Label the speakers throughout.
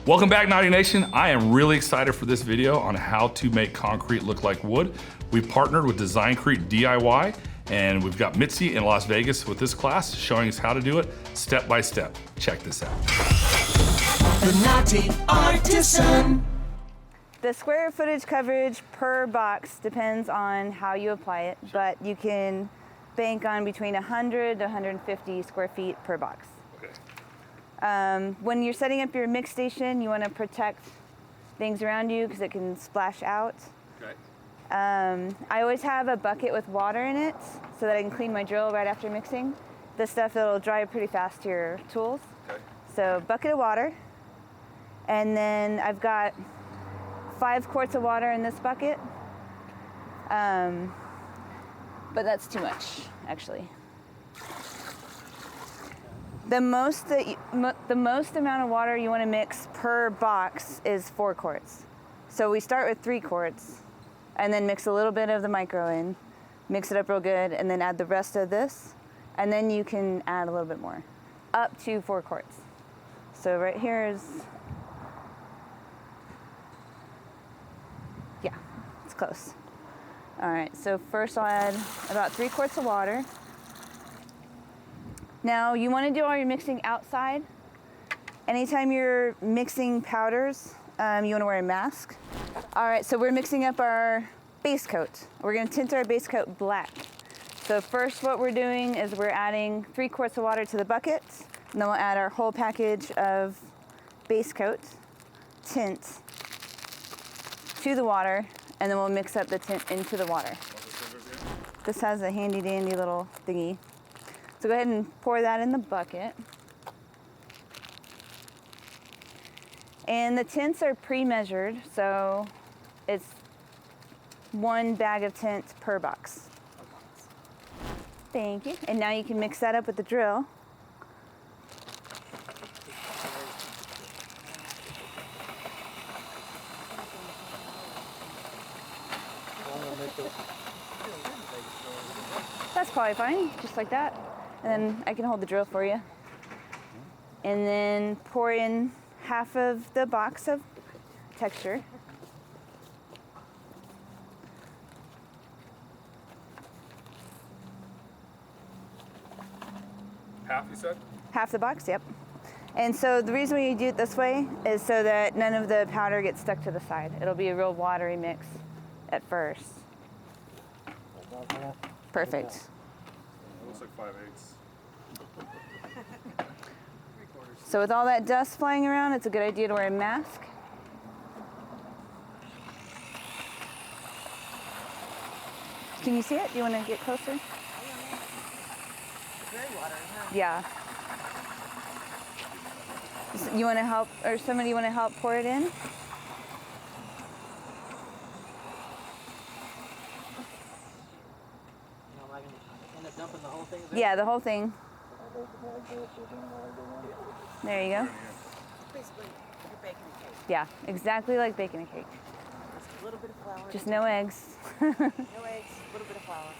Speaker 1: Welcome back, Knotty Nation. I am really excited for this video on how to make concrete look like wood. We partnered with Design Crete DIY, and we've got Mitzi in Las Vegas with this class showing us how to do it step by step. Check this out.
Speaker 2: The Knotty Artisan.
Speaker 3: The square footage coverage per box depends on how you apply it, but you can bank on between 100 to 150 square feet per box. When you're setting up your mix station, you want to protect things around you because it can splash out.
Speaker 1: Okay.
Speaker 3: I always have a bucket with water in it so that I can clean my drill right after mixing. This stuff that'll dry pretty fast to your tools.
Speaker 1: Okay.
Speaker 3: So bucket of water, and then I've got 5 quarts of water in this bucket. But that's too much, actually. The most amount of water you want to mix per box is 4 quarts. So we start with 3 quarts and then mix a little bit of the micro in, mix it up real good, and then add the rest of this. And then you can add a little bit more, up to 4 quarts. So right here is, yeah, it's close. All right, so first I'll add about 3 quarts of water. Now, you want to do all your mixing outside. Anytime you're mixing powders, you want to wear a mask. All right, so we're mixing up our base coat. We're going to tint our base coat black. So first what we're doing is we're adding 3 quarts of water to the bucket, and then we'll add our whole package of base coat, tint, to the water, and then we'll mix up the tint into the water. This has a handy dandy little thingy. So go ahead and pour that in the bucket. And the tints are pre-measured, so it's 1 bag of tint per box. Thank you. And now you can mix that up with the drill. That's probably fine, just like that. And then I can hold the drill for you. And then pour in half of the box of texture.
Speaker 1: Half, you said?
Speaker 3: Half the box, yep. And so the reason we do it this way is so that none of the powder gets stuck to the side. It'll be a real watery mix at first. Perfect.
Speaker 1: It looks like 5/8.
Speaker 3: So with all that dust flying around, it's a good idea to wear a mask. Can you see it? Do you want to get closer?
Speaker 4: It's very watery, huh?
Speaker 3: Yeah. You want to help, or somebody want to help pour it in?
Speaker 4: Now, am I going to end up dumping the whole thing?
Speaker 3: Yeah, the whole thing. There you go.
Speaker 4: Basically, you're baking a cake.
Speaker 3: Yeah, exactly like baking a cake.
Speaker 4: Just a little bit of flour.
Speaker 3: Just no eggs.
Speaker 4: No eggs, a little bit of flour.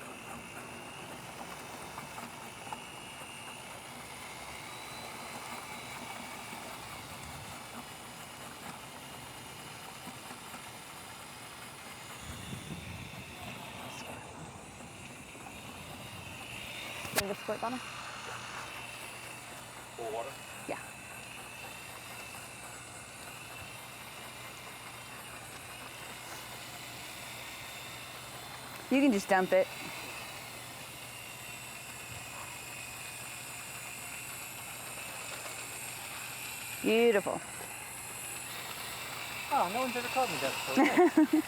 Speaker 3: Can you get the squirt bottle?
Speaker 1: Full water?
Speaker 3: Yeah. You can just dump it. Beautiful.
Speaker 4: Oh, no one's ever called me that before. You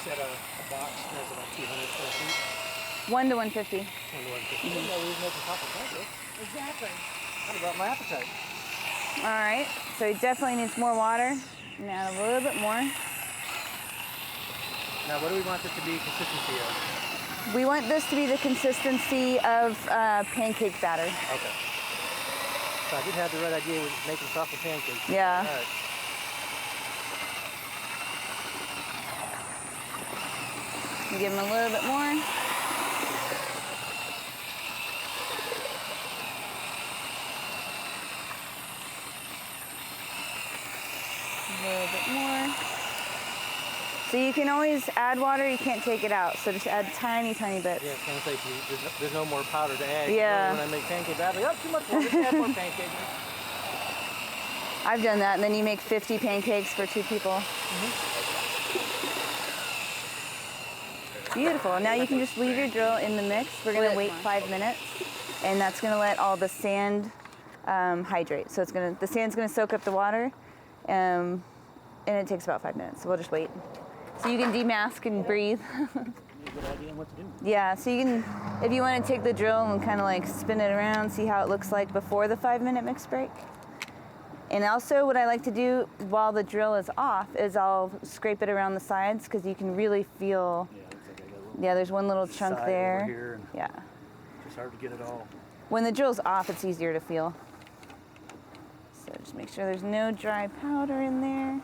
Speaker 4: said a box has about 200 square feet.
Speaker 3: 1 to 150.
Speaker 4: 1 to 150. No, we was making chocolate pancakes. Exactly. What about my appetite?
Speaker 3: All right, so he definitely needs more water. And add a little bit more.
Speaker 4: Now, what do we want this to be consistency of?
Speaker 3: We want this to be the consistency of pancake batter.
Speaker 4: Okay. So I did have the right idea with making chocolate pancakes.
Speaker 3: Yeah.
Speaker 4: All right.
Speaker 3: Give him a little bit more. little bit more. So you can always add water, you can't take it out. So just add tiny, tiny bits.
Speaker 4: Yeah, it's gonna say there's no more powder to add.
Speaker 3: Yeah.
Speaker 4: When I make pancakes, I'm like, oh, too much water, just add more pancakes.
Speaker 3: I've done that, and then you make 50 pancakes for 2 people. Beautiful. Now you can just leave your drill in the mix. We're gonna wait 5 minutes, and that's gonna let all the sand hydrate. So the sand's gonna soak up the water, and it takes about 5 minutes. So we'll just wait. So you can demask and breathe.
Speaker 4: Good idea on what to do.
Speaker 3: Yeah, so you can, if you want to take the drill and kind of like spin it around, see how it looks like before the 5-minute mix break. And also what I like to do while the drill is off is I'll scrape it around the sides because you can really feel, yeah, there's one little chunk
Speaker 4: side
Speaker 3: there.
Speaker 4: over here, and
Speaker 3: Yeah.
Speaker 4: it's hard to get it all.
Speaker 3: When the drill's off, it's easier to feel. So just make sure there's no dry powder in there.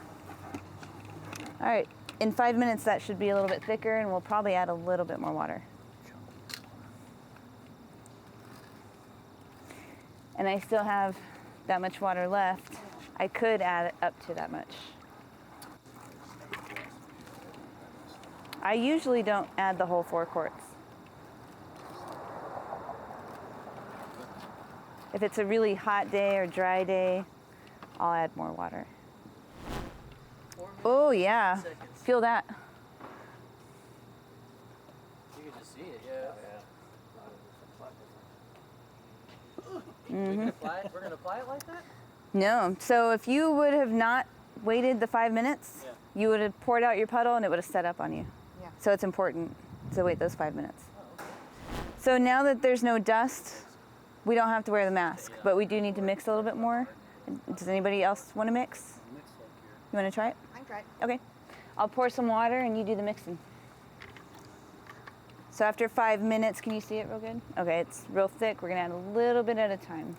Speaker 3: All right, in 5 minutes that should be a little bit thicker, and we'll probably add a little bit more water. And I still have that much water left. I could add it up to that much. I usually don't add the whole 4 quarts. If it's a really hot day or dry day, I'll add more water. Oh yeah, feel that.
Speaker 4: You can just see it, yeah.
Speaker 3: Mm-hmm.
Speaker 4: We're gonna apply it like that?
Speaker 3: No, so if you would have not waited the 5 minutes, you would have poured out your puddle and it would have set up on you.
Speaker 5: Yeah.
Speaker 3: So it's important to wait those 5 minutes. So now that there's no dust, we don't have to wear the mask, but we do need to mix a little bit more. Does anybody else want to mix? You want to try it?
Speaker 5: I can try it.
Speaker 3: Okay. I'll pour some water and you do the mixing. So after 5 minutes, can you see it real good? Okay, it's real thick. We're gonna add a little bit at a time.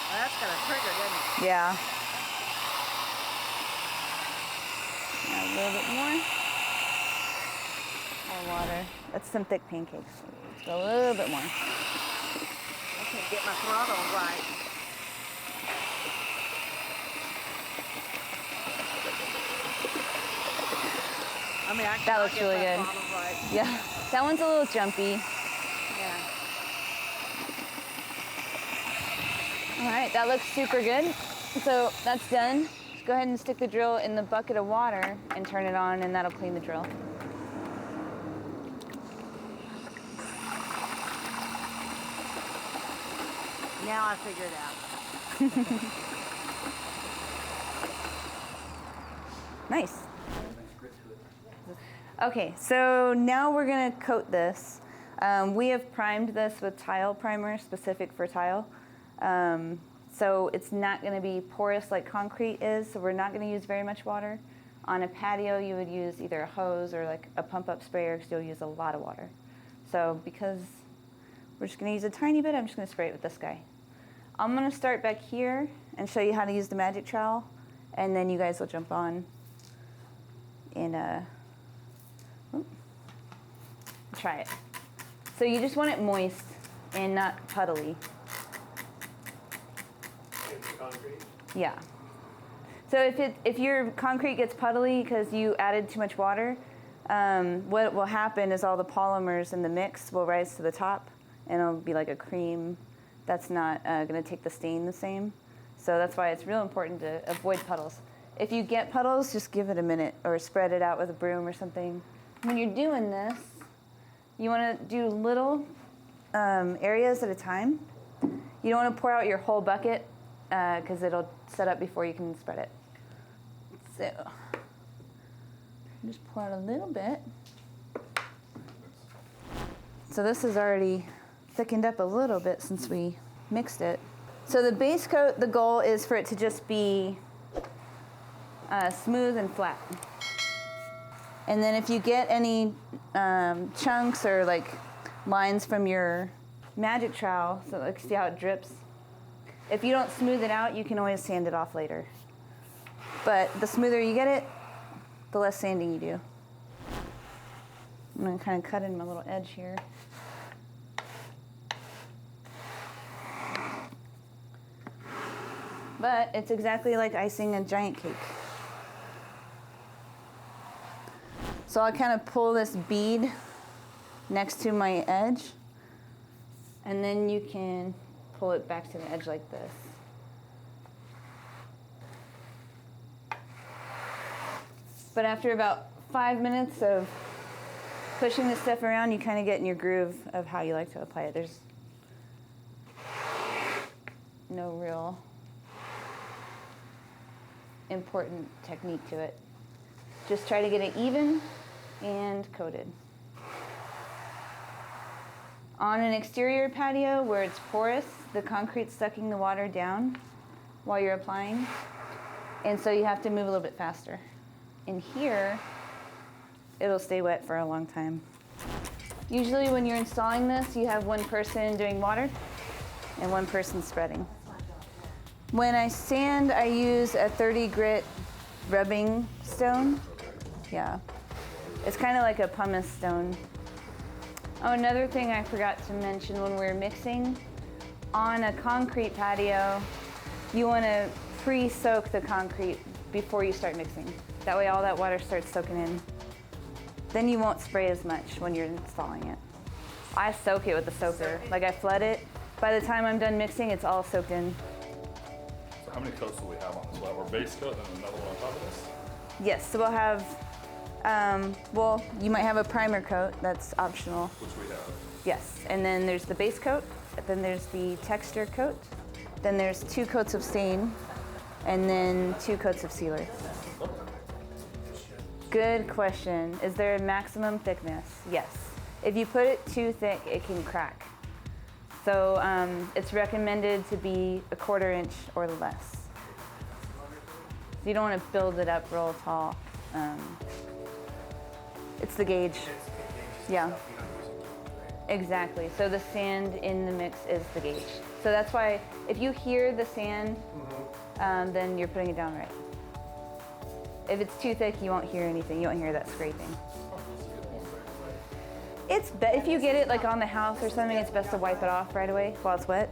Speaker 5: Well, that's got a trigger, doesn't it?
Speaker 3: Yeah. Add a little bit more. More water. That's some thick pancakes. Let's go a little bit more.
Speaker 5: I can't get my throttle right. I mean,
Speaker 3: That looks really good.
Speaker 5: Right.
Speaker 3: Yeah, that one's a little jumpy.
Speaker 5: Yeah.
Speaker 3: All right, that looks super good. So that's done. Just go ahead and stick the drill in the bucket of water and turn it on, and that'll clean the drill.
Speaker 5: Now I figured it out.
Speaker 3: Nice. Okay, so now we're gonna coat this. We have primed this with tile primer specific for tile. So it's not gonna be porous like concrete is, so we're not gonna use very much water. On a patio, you would use either a hose or like a pump up sprayer because you'll use a lot of water. So because we're just gonna use a tiny bit, I'm just gonna spray it with this guy. I'm gonna start back here and show you how to use the magic trowel, and then you guys will jump on and try it. So you just want it moist and not puddly. Yeah. So if your concrete gets puddly because you added too much water, what will happen is all the polymers in the mix will rise to the top, and it'll be like a cream. That's not going to take the stain the same. So that's why it's real important to avoid puddles. If you get puddles, just give it a minute or spread it out with a broom or something. When you're doing this, you want to do little areas at a time. You don't want to pour out your whole bucket because it'll set up before you can spread it. So just pour out a little bit. So this is already thickened up a little bit since we mixed it. So the base coat, the goal is for it to just be smooth and flat. And then if you get any chunks or like lines from your magic trowel, so like see how it drips? If you don't smooth it out, you can always sand it off later. But the smoother you get it, the less sanding you do. I'm gonna kind of cut in my little edge here. but it's exactly like icing a giant cake. So I'll kind of pull this bead next to my edge, and then you can pull it back to the edge like this. But after about 5 minutes of pushing this stuff around, you kind of get in your groove of how you like to apply it. There's no real important technique to it. Just try to get it even and coated. On an exterior patio where it's porous, the concrete's sucking the water down while you're applying, and so you have to move a little bit faster. In here, it'll stay wet for a long time. Usually when you're installing this, you have one person doing water and one person spreading. When I sand, I use a 30 grit rubbing stone. Yeah, it's kind of like a pumice stone. Oh, another thing I forgot to mention when we were mixing, on a concrete patio, you want to pre-soak the concrete before you start mixing. That way all that water starts soaking in. Then you won't spray as much when you're installing it. I soak it with a soaker. Like I flood it. By the time I'm done mixing, it's all soaked in.
Speaker 1: So how many coats do we have on this? We'll have our base coat and another one on top of this?
Speaker 3: Yes, so we'll have, well, you might have a primer coat, that's optional.
Speaker 1: Which we have.
Speaker 3: Yes, and then there's the base coat, then there's the texture coat, then there's 2 coats of stain, and then 2 coats of sealer. Good question. Is there a maximum thickness? Yes. If you put it too thick, it can crack. So it's recommended to be a 1/4 inch or less. You don't want to build it up real tall. It's the gauge. Yeah. Exactly. So the sand in the mix is the gauge. So that's why if you hear the sand, then you're putting it down right. If it's too thick, you won't hear anything. You won't hear that scraping. It's if you get it like on the house or something, it's best to wipe it off right away while it's wet.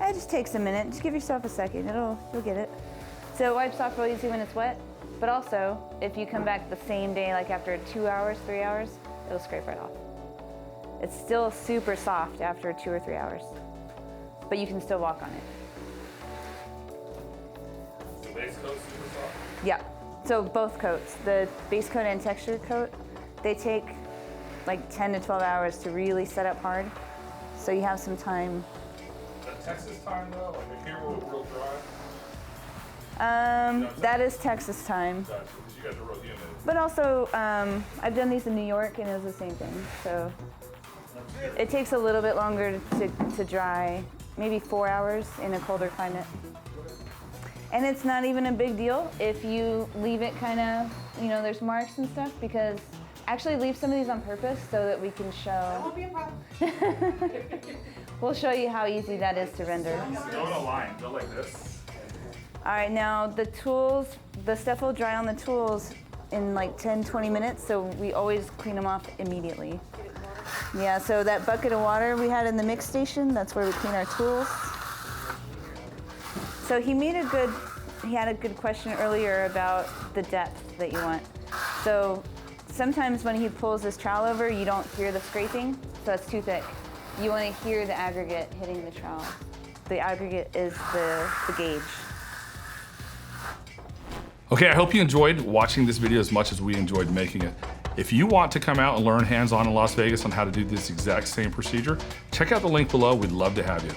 Speaker 3: It just takes a minute. Just give yourself a second. You'll get it. So it wipes off real easy when it's wet. But also, if you come back the same day, like after 2 hours, 3 hours, it'll scrape right off. It's still super soft after 2 or 3 hours, but you can still walk on it.
Speaker 1: The base coat's super soft?
Speaker 3: Yeah, so both coats, the base coat and texture coat, they take like 10 to 12 hours to really set up hard. So you have some time.
Speaker 1: The Texas time though, like here we're real dry.
Speaker 3: That is Texas time.
Speaker 1: Gotcha, because you guys are real humid.
Speaker 3: But also, I've done these in New York and it was the same thing. So it takes a little bit longer to dry, maybe 4 hours in a colder climate. And it's not even a big deal if you leave it kind of, there's marks and stuff, because actually leave some of these on purpose so that we can show. That won't be a problem. We'll show you how easy that is to render.
Speaker 1: Go in a line, go like this.
Speaker 3: All right, now the tools, the stuff will dry on the tools in like 10, 20 minutes, so we always clean them off immediately. Yeah, so that bucket of water we had in the mix station, that's where we clean our tools. So he had a good question earlier about the depth that you want. So sometimes when he pulls this trowel over, you don't hear the scraping, so it's too thick. You want to hear the aggregate hitting the trowel. The aggregate is the gauge.
Speaker 1: Okay, I hope you enjoyed watching this video as much as we enjoyed making it. If you want to come out and learn hands-on in Las Vegas on how to do this exact same procedure, check out the link below. We'd love to have you.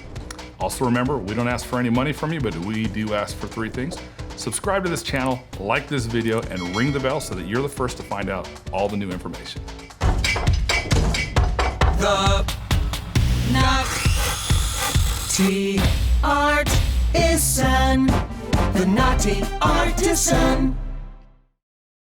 Speaker 1: Also remember, we don't ask for any money from you, but we do ask for 3 things. Subscribe to this channel, like this video, and ring the bell so that you're the first to find out all the new information.
Speaker 2: The Knotty Artisan. The Knotty Artisan.